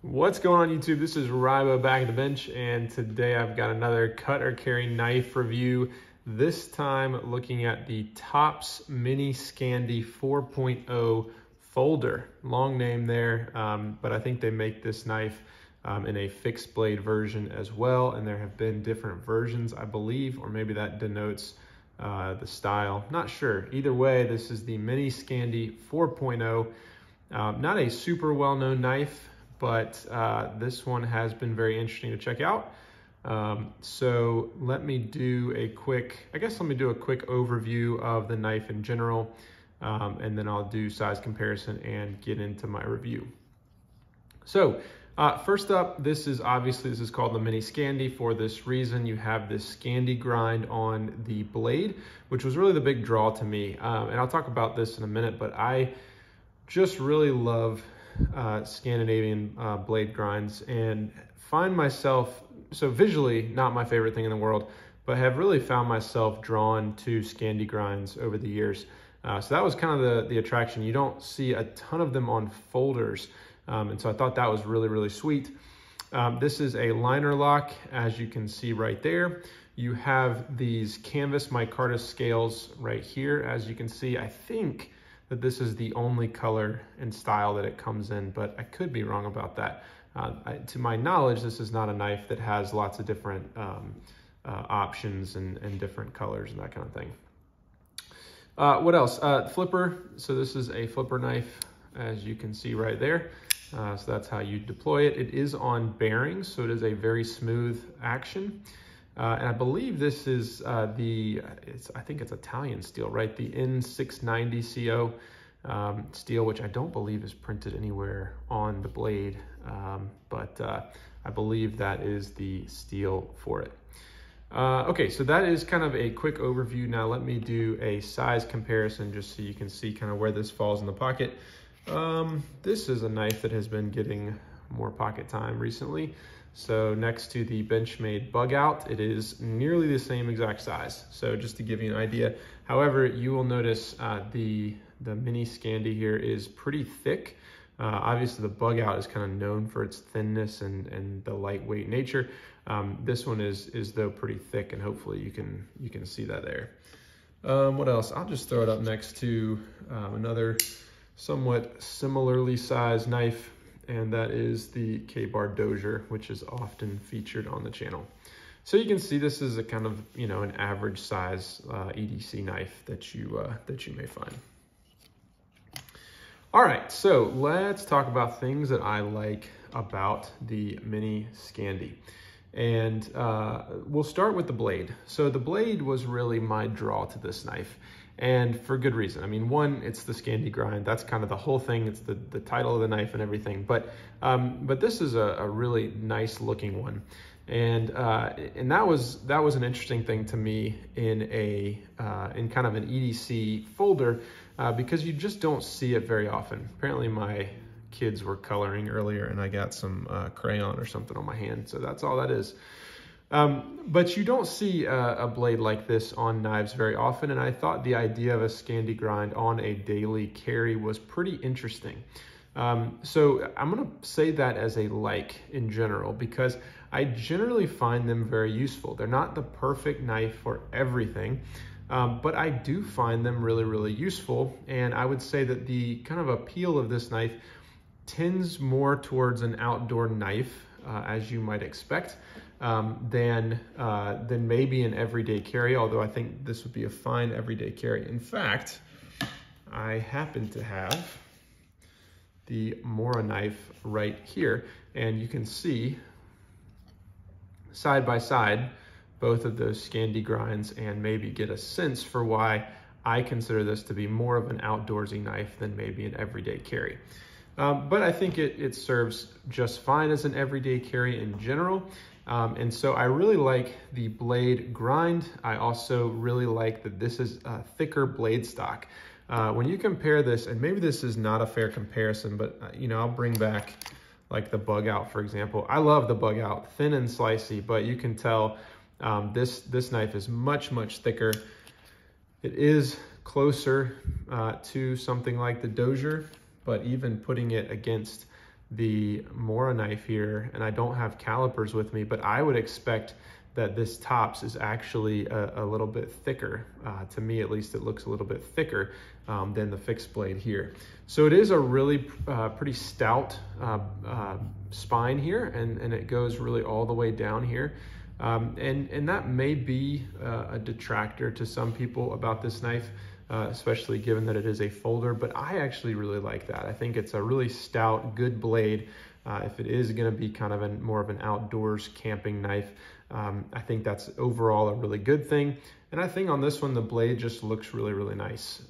What's going on YouTube? This is Rybo back at the bench, and today I've got another cut or carry knife review. This time looking at the Tops Mini Scandi 4.0 folder. Long name there, but I think they make this knife in a fixed blade version as well, and there have been different versions, I believe, or maybe that denotes the style. Not sure. Either way, this is the Mini Scandi 4.0. Not a super well-known knife, but this one has been very interesting to check out. So let me do a quick overview of the knife in general, and then I'll do size comparison and get into my review. So first up, this is called the Mini Scandi for this reason. You have this Scandi grind on the blade, which was really the big draw to me. And I'll talk about this in a minute, but I just really love Scandinavian blade grinds and find myself, so visually not my favorite thing in the world, but have really found myself drawn to Scandi grinds over the years. So that was kind of the attraction. You don't see a ton of them on folders, and so I thought that was really, really sweet. This is a liner lock, as you can see right there. You have these canvas micarta scales right here. As you can see, I think that this is the only color and style that it comes in, but I could be wrong about that. To my knowledge, this is not a knife that has lots of different options and different colors and that kind of thing. What else? Flipper. So this is a flipper knife, as you can see right there. So that's how you deploy it. It is on bearings, so it is a very smooth action. And I believe this is I think it's Italian steel, right? The N690 CO steel, which I don't believe is printed anywhere on the blade, but I believe that is the steel for it. Okay, so that is kind of a quick overview. Now let me do a size comparison just so you can see kind of where this falls in the pocket. This is a knife that has been getting more pocket time recently. So next to the Benchmade Bug Out, it is nearly the same exact size. So just to give you an idea. However, you will notice the Mini Scandi here is pretty thick. Obviously the Bug Out is kind of known for its thinness and the lightweight nature. This one is though pretty thick, and hopefully you can see that there. What else? I'll just throw it up next to another somewhat similarly sized knife, and that is the K-Bar Dozier, which is often featured on the channel. So you can see this is a kind of, an average size EDC knife that you may find. All right, so let's talk about things that I like about the Mini Scandi. And we'll start with the blade. So the blade was really my draw to this knife, and for good reason. I mean, one, it's the Scandi grind. That's kind of the whole thing. It's the title of the knife and everything. But this is a really nice looking one, and that was an interesting thing to me in kind of an EDC folder, because you just don't see it very often. Apparently my kids were coloring earlier and I got some crayon or something on my hand, so that's all that is. But you don't see a blade like this on knives very often, and I thought the idea of a Scandi grind on a daily carry was pretty interesting. So I'm gonna say that as a like in general, because I generally find them very useful. They're not the perfect knife for everything, but I do find them really, really useful. And I would say that the kind of appeal of this knife tends more towards an outdoor knife, as you might expect, than maybe an everyday carry, although I think this would be a fine everyday carry. In fact, I happen to have the Mora knife right here, and you can see side by side both of those Scandi grinds and maybe get a sense for why I consider this to be more of an outdoorsy knife than maybe an everyday carry. But I think it serves just fine as an everyday carry in general. And so I really like the blade grind. I also really like that this is a thicker blade stock. When you compare this, and maybe this is not a fair comparison, but I'll bring back like the Bug Out, for example. I love the Bug Out, thin and slicey, but you can tell this knife is much, much thicker. It is closer to something like the Dozier, but even putting it against the Mora knife here, and I don't have calipers with me, but I would expect that this tops is actually a little bit thicker. To me, at least, it looks a little bit thicker than the fixed blade here. So it is a really pretty stout spine here, and it goes really all the way down here. And that may be a detractor to some people about this knife, especially given that it is a folder, but I actually really like that. I think it's a really stout, good blade. If it is gonna be kind of more of an outdoors camping knife, I think that's overall a really good thing. And I think on this one, the blade just looks really, really nice.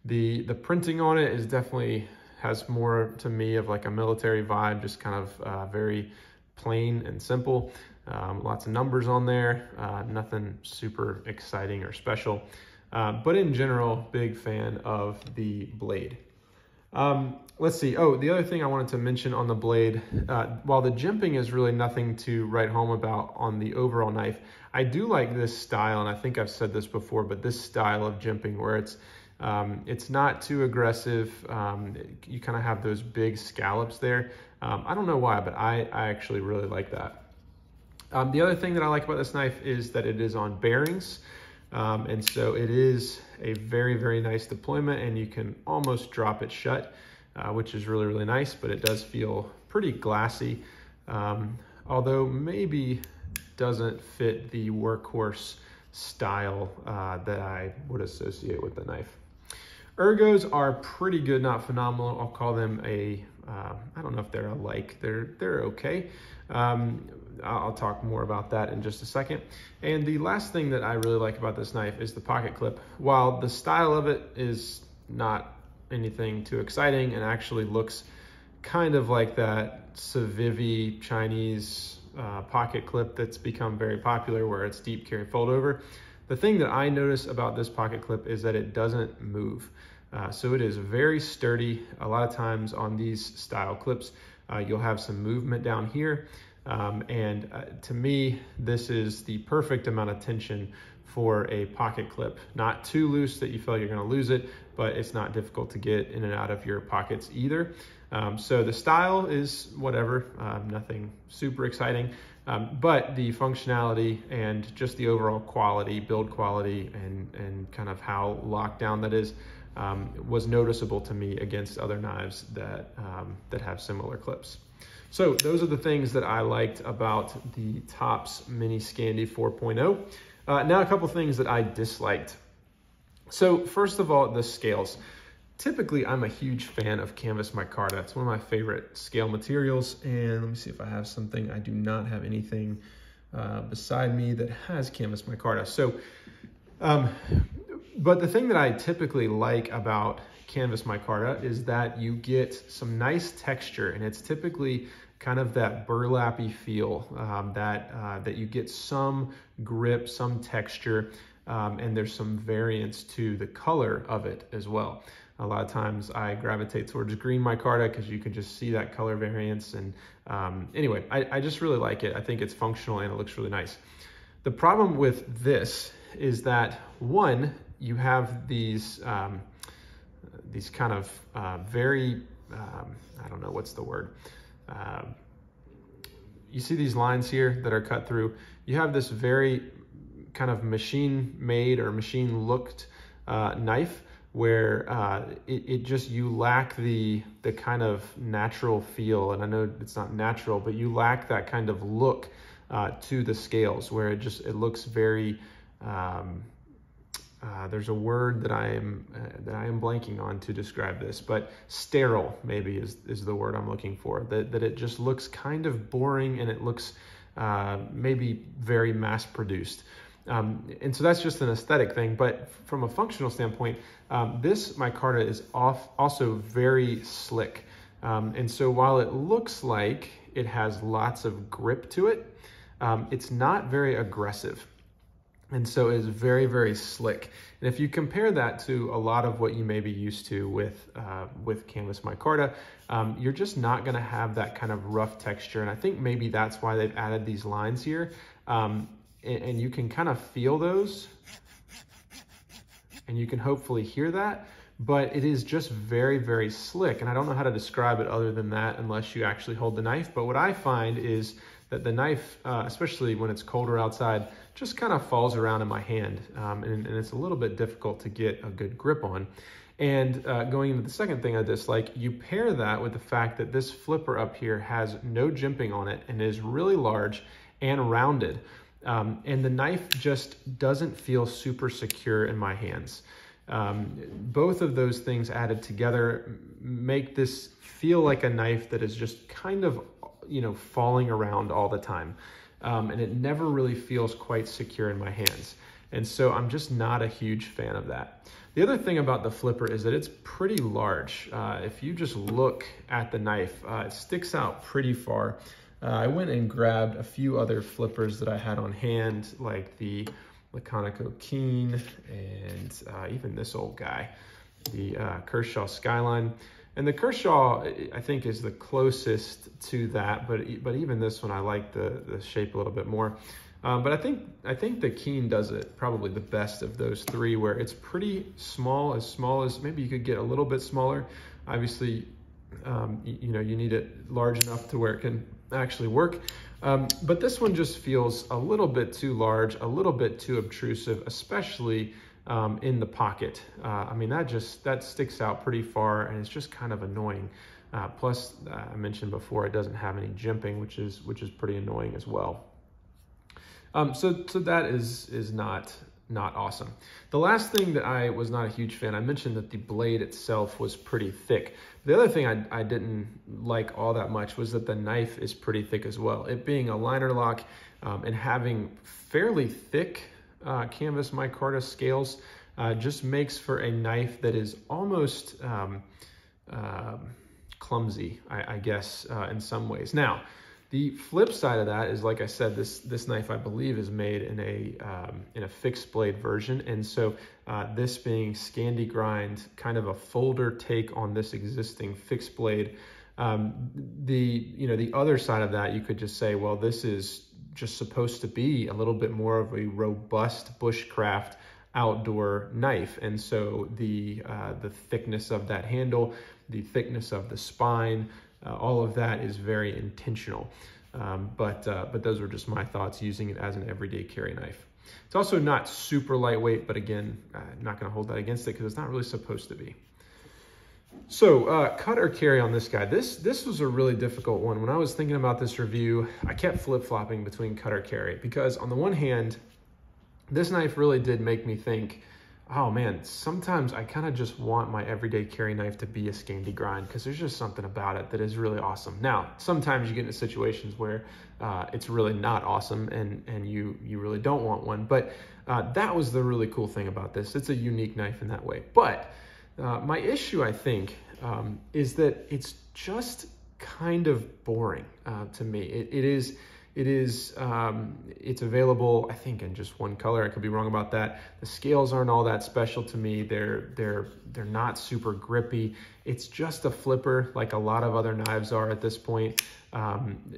The printing on it is definitely has more to me of like a military vibe, just kind of very plain and simple. Lots of numbers on there, nothing super exciting or special. But in general, big fan of the blade. Let's see. Oh, the other thing I wanted to mention on the blade, while the jimping is really nothing to write home about on the overall knife, I do like this style, and I think I've said this before, but this style of jimping where it's not too aggressive. You kind of have those big scallops there. I don't know why, but I actually really like that. The other thing that I like about this knife is that it is on bearings. And so it is a very, very nice deployment, and you can almost drop it shut, which is really, really nice, but it does feel pretty glassy, although maybe doesn't fit the workhorse style that I would associate with the knife. Ergos are pretty good, not phenomenal. I'll call them I don't know if they're alike. They're okay. I'll talk more about that in just a second. And the last thing that I really like about this knife is the pocket clip. While the style of it is not anything too exciting and actually looks kind of like that Civivi Chinese pocket clip that's become very popular where it's deep carry fold over, the thing that I notice about this pocket clip is that it doesn't move. So it is very sturdy. A lot of times on these style clips, you'll have some movement down here. To me, this is the perfect amount of tension for a pocket clip. Not too loose that you feel like you're gonna lose it, but it's not difficult to get in and out of your pockets either. So the style is whatever, nothing super exciting, but the functionality and just the overall quality, build quality, and kind of how locked down that is, was noticeable to me against other knives that have similar clips. So those are the things that I liked about the Tops Mini Scandi 4.0. Now a couple things that I disliked. So first of all, the scales. Typically, I'm a huge fan of canvas micarta. It's one of my favorite scale materials. And let me see if I have something. I do not have anything beside me that has canvas micarta. So, but the thing that I typically like about canvas micarta is that you get some nice texture, and it's typically kind of that burlappy feel, that you get some grip, some texture, and there's some variance to the color of it as well. A lot of times I gravitate towards green micarta because you can just see that color variance. And anyway, I just really like it. I think it's functional and it looks really nice. The problem with this is that, one, you have these kind of very, I don't know, what's the word? You see these lines here that are cut through. You have this very kind of machine made or machine looked knife where you lack the kind of natural feel. And I know it's not natural, but you lack that kind of look to the scales where it looks very, there's a word that I am blanking on to describe this, but sterile maybe is the word I'm looking for. That it just looks kind of boring, and it looks maybe very mass produced. And so that's just an aesthetic thing, but from a functional standpoint, this micarta is also very slick. And so while it looks like it has lots of grip to it, it's not very aggressive. And so it is very, very slick. And if you compare that to a lot of what you may be used to with canvas micarta, you're just not gonna have that kind of rough texture. And I think maybe that's why they've added these lines here. And you can kind of feel those, and you can hopefully hear that. but it is just very, very slick. And I don't know how to describe it other than that unless you actually hold the knife. But what I find is that the knife, especially when it's colder outside, just kind of falls around in my hand. And it's a little bit difficult to get a good grip on. And going into the second thing I dislike, you pair that with the fact that this flipper up here has no jimping on it and is really large and rounded. And the knife just doesn't feel super secure in my hands. Both of those things added together make this feel like a knife that is just kind of, falling around all the time. And it never really feels quite secure in my hands. And so I'm just not a huge fan of that. The other thing about the flipper is that it's pretty large. If you just look at the knife, it sticks out pretty far. I went and grabbed a few other flippers that I had on hand, like the Laconico Keen and even this old guy, the Kershaw Skyline. And the Kershaw, I think, is the closest to that, but even this one, I like the shape a little bit more. But I think the Keen does it probably the best of those three, where it's pretty small as maybe you could get a little bit smaller. Obviously, you need it large enough to where it can actually work. But this one just feels a little bit too large, a little bit too obtrusive, especially in the pocket. That sticks out pretty far, and it's just kind of annoying. Plus, I mentioned before, it doesn't have any jimping, which is pretty annoying as well. So that is not awesome. The last thing that I was not a huge fan, I mentioned that the blade itself was pretty thick. The other thing I didn't like all that much was that the knife is pretty thick as well. It being a liner lock and having fairly thick canvas micarta scales just makes for a knife that is almost clumsy, I guess, in some ways. Now, the flip side of that is, like I said, this knife, I believe, is made in a fixed blade version. And so this being Scandi grind, kind of a folder take on this existing fixed blade. The other side of that, you could just say, well, this is just supposed to be a little bit more of a robust bushcraft outdoor knife. And so the thickness of that handle, the thickness of the spine, all of that is very intentional. But those are just my thoughts using it as an everyday carry knife. It's also not super lightweight, but again, I'm not going to hold that against it because it's not really supposed to be. So cut or carry on this guy. This was a really difficult one. When I was thinking about this review, I kept flip-flopping between cut or carry because on the one hand, this knife really did make me think, oh man, sometimes I kind of just want my everyday carry knife to be a Scandi grind because there's just something about it that is really awesome. Now, sometimes you get into situations where it's really not awesome and you really don't want one, but that was the really cool thing about this. It's a unique knife in that way. But my issue, I think, is that it's just kind of boring to me. It's available, I think, in just one color. I could be wrong about that. The scales aren't all that special to me. They're not super grippy. It's just a flipper, like a lot of other knives are at this point.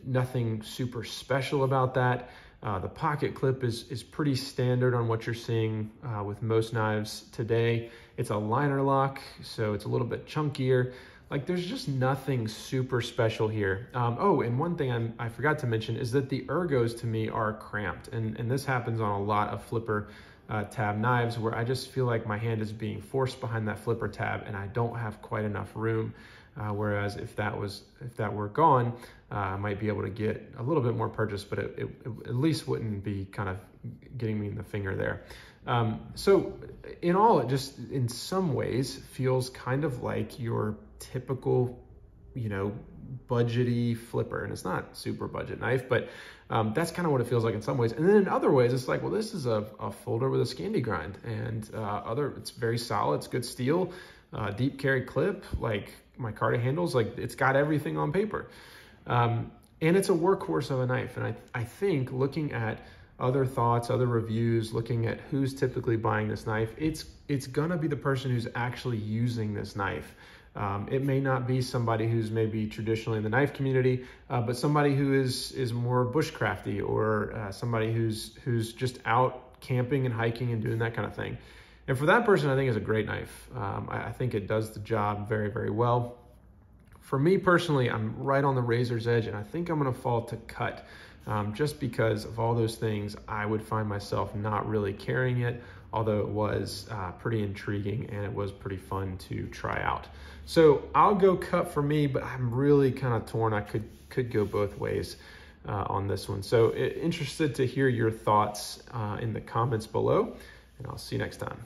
Nothing super special about that. The pocket clip is pretty standard on what you're seeing with most knives today. It's a liner lock, so it's a little bit chunkier. Like, there's just nothing super special here. Oh, and one thing I forgot to mention is that the ergos to me are cramped. And this happens on a lot of flipper tab knives where I just feel like my hand is being forced behind that flipper tab and I don't have quite enough room. Whereas if that were gone, I might be able to get a little bit more purchase, but it at least wouldn't be kind of getting me in the finger there. So in all, it just in some ways feels kind of like your typical, budgety flipper. And it's not super budget knife, but that's kind of what it feels like in some ways. And then in other ways, it's like, well, this is a folder with a Scandi grind, and it's very solid, it's good steel, deep carry clip, like micarta handles, like it's got everything on paper. And it's a workhorse of a knife. And I think looking at other thoughts, other reviews, looking at who's typically buying this knife, it's gonna be the person who's actually using this knife. It may not be somebody who's maybe traditionally in the knife community, but somebody who is more bushcrafty, or somebody who's just out camping and hiking and doing that kind of thing. And for that person, I think it's a great knife. I think it does the job very, very well. For me personally, I'm right on the razor's edge, and I think I'm gonna fall to cut. Just because of all those things, I would find myself not really carrying it, although it was pretty intriguing and it was pretty fun to try out. So I'll go cut for me, but I'm really kind of torn. I could go both ways on this one. So interested to hear your thoughts in the comments below, and I'll see you next time.